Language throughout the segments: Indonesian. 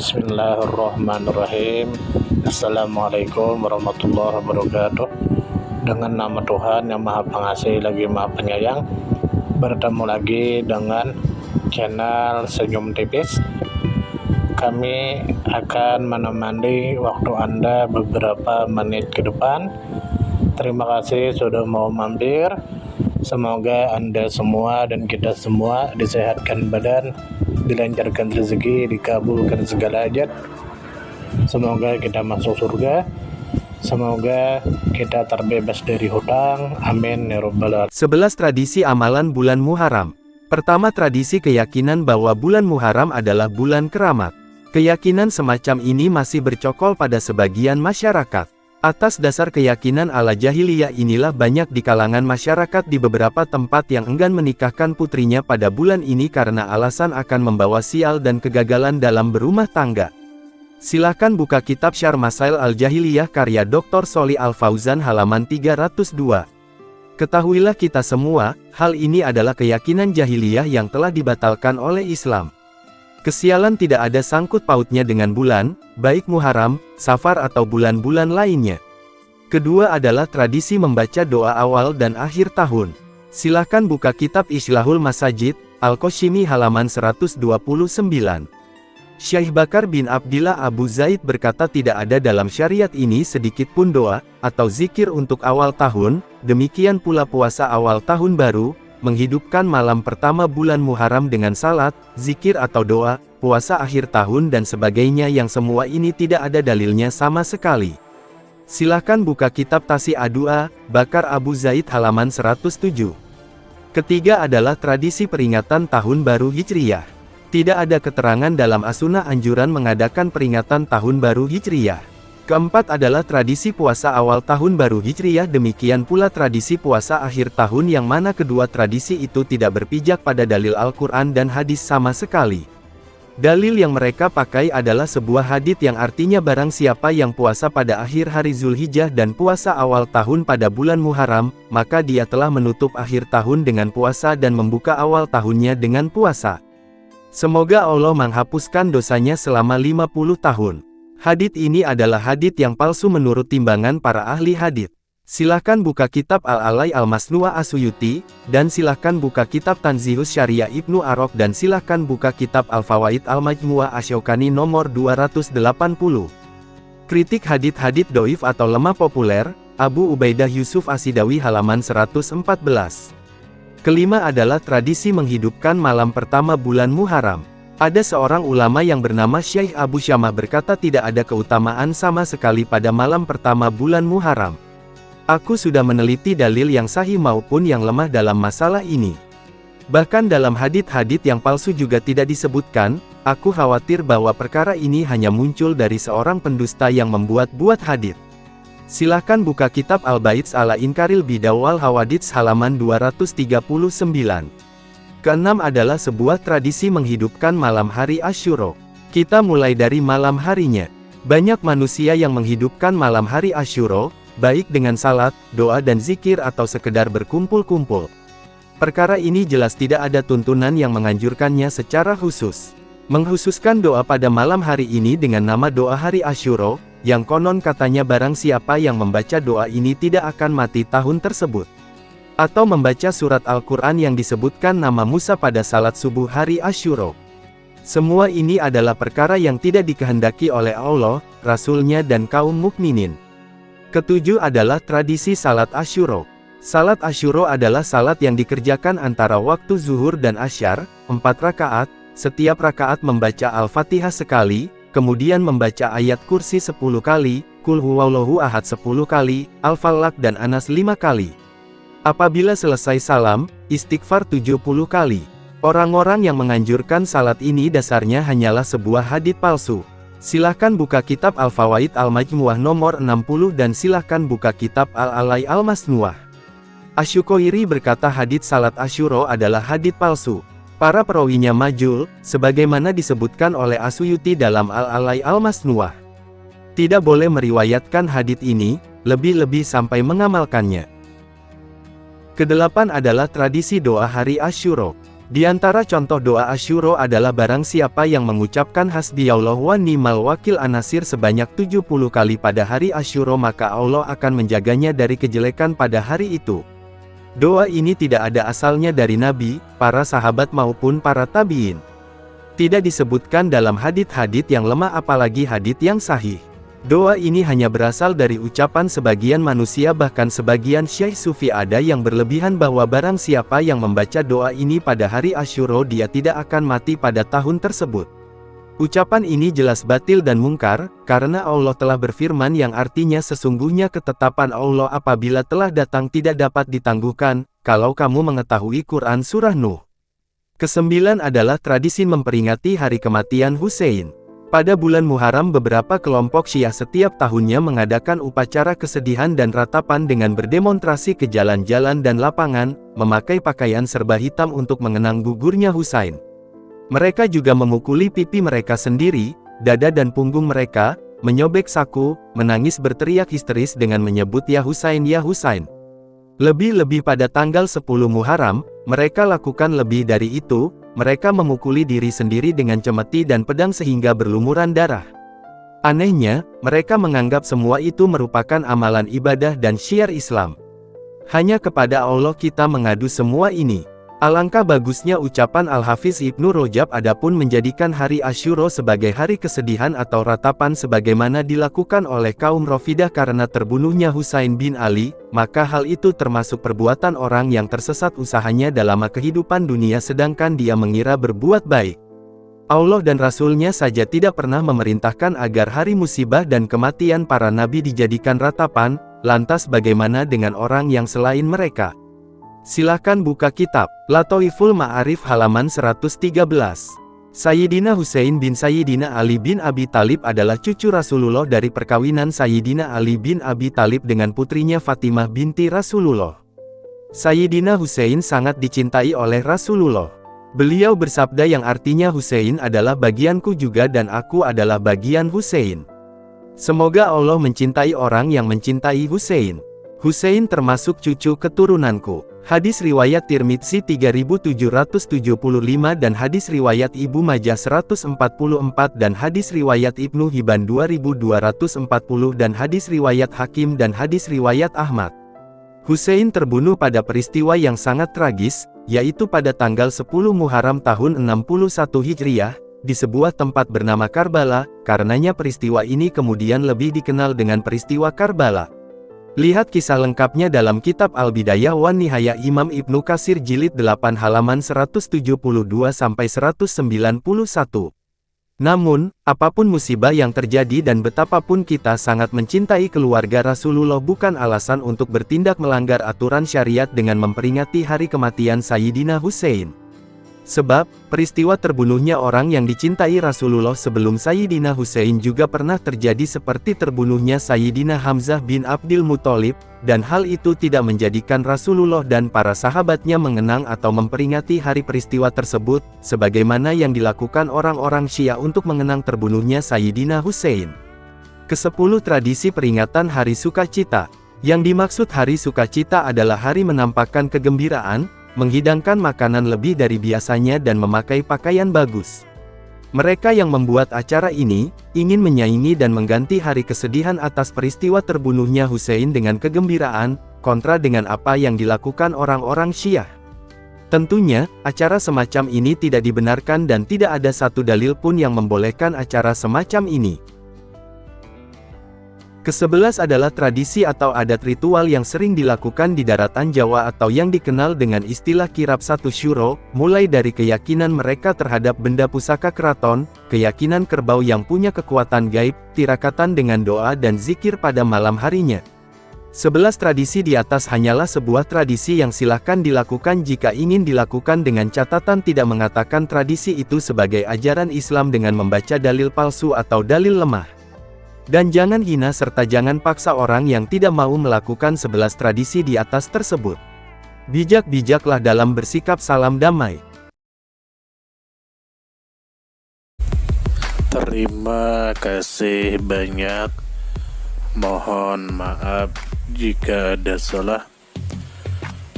Bismillahirrahmanirrahim. Assalamualaikum warahmatullahi wabarakatuh. Dengan nama Tuhan yang Maha Pengasih lagi Maha Penyayang, bertemu lagi dengan channel Senyum Tipis. Kami akan menemani waktu Anda beberapa menit ke depan. Terima kasih sudah mau mampir. Semoga Anda semua dan kita semua disehatkan badan, dilancarkan rezeki, dikabulkan segala hajat. Semoga kita masuk surga. Semoga kita terbebas dari hutang. Amin ya rabbal alamin. 11 tradisi amalan bulan Muharram. Pertama, tradisi keyakinan bahwa bulan Muharram adalah bulan keramat. Keyakinan semacam ini masih bercokol pada sebagian masyarakat. Atas dasar keyakinan ala jahiliyah inilah banyak di kalangan masyarakat di beberapa tempat yang enggan menikahkan putrinya pada bulan ini karena alasan akan membawa sial dan kegagalan dalam berumah tangga. Silahkan buka kitab Syarh Masail Al-Jahiliyah karya Dr. Sholih Al-Fauzan halaman 302. Ketahuilah kita semua, hal ini adalah keyakinan jahiliyah yang telah dibatalkan oleh Islam. Kesialan tidak ada sangkut pautnya dengan bulan, baik Muharram, Safar atau bulan-bulan lainnya. Kedua adalah tradisi membaca doa awal dan akhir tahun. Silahkan buka kitab Islahul Masajid, Al-Qashimi halaman 129. Syekh Bakar bin Abdillah Abu Zaid berkata tidak ada dalam syariat ini sedikit pun doa, atau zikir untuk awal tahun, demikian pula puasa awal tahun baru, menghidupkan malam pertama bulan Muharram dengan salat, zikir atau doa, puasa akhir tahun dan sebagainya yang semua ini tidak ada dalilnya sama sekali. Silahkan buka kitab Tasi Adua, Bakar Abu Zaid halaman 107. Ketiga adalah tradisi peringatan Tahun Baru Hijriyah. Tidak ada keterangan dalam as-sunnah anjuran mengadakan peringatan Tahun Baru Hijriyah. Keempat adalah tradisi puasa awal tahun baru Hijriyah, demikian pula tradisi puasa akhir tahun yang mana kedua tradisi itu tidak berpijak pada dalil Al-Quran dan hadis sama sekali. Dalil yang mereka pakai adalah sebuah hadits yang artinya barang siapa yang puasa pada akhir hari Zulhijjah dan puasa awal tahun pada bulan Muharram, maka dia telah menutup akhir tahun dengan puasa dan membuka awal tahunnya dengan puasa. Semoga Allah menghapuskan dosanya selama 50 tahun. Hadits ini adalah hadits yang palsu menurut timbangan para ahli hadits. Silahkan buka kitab Al-Alai Al-Masnu'ah As-Suyuti, dan silahkan buka kitab Tanzihus Syariah Ibnu Arok dan silahkan buka kitab Al-Fawaid Al-Majmu'ah Asy-Syaukani nomor 280. Kritik hadits-hadits doif atau lemah populer, Abu Ubaidah Yusuf As-Sidawi halaman 114. Kelima adalah tradisi menghidupkan malam pertama bulan Muharram. Ada seorang ulama yang bernama Syekh Abu Syamah berkata tidak ada keutamaan sama sekali pada malam pertama bulan Muharram. Aku sudah meneliti dalil yang sahih maupun yang lemah dalam masalah ini. Bahkan dalam hadits-hadits yang palsu juga tidak disebutkan. Aku khawatir bahwa perkara ini hanya muncul dari seorang pendusta yang membuat-buat hadits. Silahkan buka kitab Al-Baits ala Inkaril Bidawal Hawadits halaman 239. Keenam adalah sebuah tradisi menghidupkan malam hari Asyura. Kita mulai dari malam harinya. Banyak manusia yang menghidupkan malam hari Asyura, baik dengan salat, doa dan zikir atau sekedar berkumpul-kumpul. Perkara ini jelas tidak ada tuntunan yang menganjurkannya secara khusus. Mengkhususkan doa pada malam hari ini dengan nama doa hari Asyura, yang konon katanya barang siapa yang membaca doa ini tidak akan mati tahun tersebut. Atau membaca surat Al-Quran yang disebutkan nama Musa pada salat subuh hari Asyura. Semua ini adalah perkara yang tidak dikehendaki oleh Allah, Rasul-Nya dan kaum mukminin. Ketujuh adalah tradisi salat Asyura. Salat Asyura adalah salat yang dikerjakan antara waktu zuhur dan asyar, 4 rakaat, setiap rakaat membaca Al-Fatihah sekali, kemudian membaca ayat kursi 10 kali, Qul huwallahu ahad 10 kali, Al-Falaq dan Anas 5 kali. Apabila selesai salam, istighfar 70 kali. Orang-orang yang menganjurkan salat ini dasarnya hanyalah sebuah hadits palsu. Silahkan buka kitab Al-Fawaid Al-Majmu'ah nomor 60 dan silahkan buka kitab Al-Alai Al-Masnu'ah. Asy-Syuqairi berkata hadits salat Asyura adalah hadits palsu. Para perawinya majul, sebagaimana disebutkan oleh As-Suyuti dalam Al-Alai Al-Masnu'ah. Tidak boleh meriwayatkan hadits ini, lebih-lebih sampai mengamalkannya. Kedelapan adalah tradisi doa hari Asyura. Di antara contoh doa Asyura adalah barang siapa yang mengucapkan hasbiyallah wa ni'mal wakil an-Nasr sebanyak 70 kali pada hari Asyura maka Allah akan menjaganya dari kejelekan pada hari itu. Doa ini tidak ada asalnya dari Nabi, para sahabat maupun para tabi'in. Tidak disebutkan dalam hadits-hadits yang lemah apalagi hadits yang sahih. Doa ini hanya berasal dari ucapan sebagian manusia bahkan sebagian syekh sufi ada yang berlebihan bahwa barang siapa yang membaca doa ini pada hari Asyura dia tidak akan mati pada tahun tersebut. Ucapan ini jelas batil dan mungkar, karena Allah telah berfirman yang artinya sesungguhnya ketetapan Allah apabila telah datang tidak dapat ditangguhkan, kalau kamu mengetahui Quran Surah Nuh. Kesembilan adalah tradisi memperingati hari kematian Hussein. Pada bulan Muharram beberapa kelompok Syiah setiap tahunnya mengadakan upacara kesedihan dan ratapan dengan berdemonstrasi ke jalan-jalan dan lapangan, memakai pakaian serba hitam untuk mengenang gugurnya Husain. Mereka juga memukuli pipi mereka sendiri, dada dan punggung mereka, menyobek saku, menangis berteriak histeris dengan menyebut ya Husain ya Husain. Lebih-lebih pada tanggal 10 Muharram, mereka lakukan lebih dari itu, mereka memukuli diri sendiri dengan cemeti dan pedang sehingga berlumuran darah. Anehnya, mereka menganggap semua itu merupakan amalan ibadah dan syiar Islam. Hanya kepada Allah kita mengadu semua ini. Alangkah bagusnya ucapan Al-Hafiz Ibnu Rajab adapun menjadikan hari Asyura sebagai hari kesedihan atau ratapan sebagaimana dilakukan oleh kaum Rafidah karena terbunuhnya Husain bin Ali, maka hal itu termasuk perbuatan orang yang tersesat usahanya dalam kehidupan dunia sedangkan dia mengira berbuat baik. Allah dan Rasul-Nya saja tidak pernah memerintahkan agar hari musibah dan kematian para nabi dijadikan ratapan, lantas bagaimana dengan orang yang selain mereka? Silahkan buka kitab Lataiful Ma'arif halaman 113. Sayyidina Husain bin Sayyidina Ali bin Abi Thalib adalah cucu Rasulullah dari perkawinan Sayyidina Ali bin Abi Thalib dengan putrinya Fatimah binti Rasulullah. Sayyidina Husain sangat dicintai oleh Rasulullah. Beliau bersabda yang artinya Husain adalah bagianku juga dan aku adalah bagian Husain. Semoga Allah mencintai orang yang mencintai Husain. Husain termasuk cucu keturunanku. Hadis riwayat Tirmidzi 3775 dan hadis riwayat Ibnu Majah 144 dan hadis riwayat Ibnu Hibban 2240 dan hadis riwayat Hakim dan hadis riwayat Ahmad. Husain terbunuh pada peristiwa yang sangat tragis, yaitu pada tanggal 10 Muharram tahun 61 Hijriah, di sebuah tempat bernama Karbala, karenanya peristiwa ini kemudian lebih dikenal dengan peristiwa Karbala. Lihat kisah lengkapnya dalam kitab Al-Bidayah wan Nihayah Imam Ibnu Katsir jilid 8 halaman 172-191. Namun, apapun musibah yang terjadi dan betapapun kita sangat mencintai keluarga Rasulullah bukan alasan untuk bertindak melanggar aturan syariat dengan memperingati hari kematian Sayyidina Husain. Sebab, peristiwa terbunuhnya orang yang dicintai Rasulullah sebelum Sayyidina Husain juga pernah terjadi seperti terbunuhnya Sayyidina Hamzah bin Abdul Muthalib, dan hal itu tidak menjadikan Rasulullah dan para sahabatnya mengenang atau memperingati hari peristiwa tersebut, sebagaimana yang dilakukan orang-orang Syiah untuk mengenang terbunuhnya Sayyidina Husain. Ke-10 tradisi peringatan Hari Sukacita. Yang dimaksud Hari Sukacita adalah hari menampakkan kegembiraan, menghidangkan makanan lebih dari biasanya dan memakai pakaian bagus. Mereka yang membuat acara ini, ingin menyaingi dan mengganti hari kesedihan atas peristiwa terbunuhnya Husain dengan kegembiraan, kontra dengan apa yang dilakukan orang-orang Syiah. Tentunya, acara semacam ini tidak dibenarkan dan tidak ada satu dalil pun yang membolehkan acara semacam ini. Ke-11 adalah tradisi atau adat ritual yang sering dilakukan di daratan Jawa atau yang dikenal dengan istilah kirab satu syuro, mulai dari keyakinan mereka terhadap benda pusaka keraton, keyakinan kerbau yang punya kekuatan gaib, tirakatan dengan doa dan zikir pada malam harinya. 11 tradisi di atas hanyalah sebuah tradisi yang silahkan dilakukan jika ingin dilakukan dengan catatan tidak mengatakan tradisi itu sebagai ajaran Islam dengan membaca dalil palsu atau dalil lemah. Dan jangan hina serta jangan paksa orang yang tidak mau melakukan 11 tradisi di atas tersebut. Bijak-bijaklah dalam bersikap. Salam damai. Terima kasih banyak. Mohon maaf jika ada salah.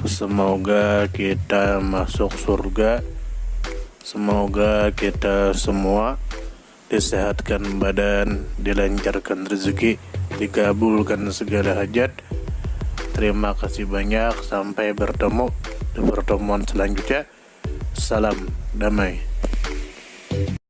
Semoga kita masuk surga Semoga kita semua disehatkan badan, dilancarkan rezeki, dikabulkan segala hajat. Terima kasih banyak, sampai bertemu di pertemuan selanjutnya. Salam damai.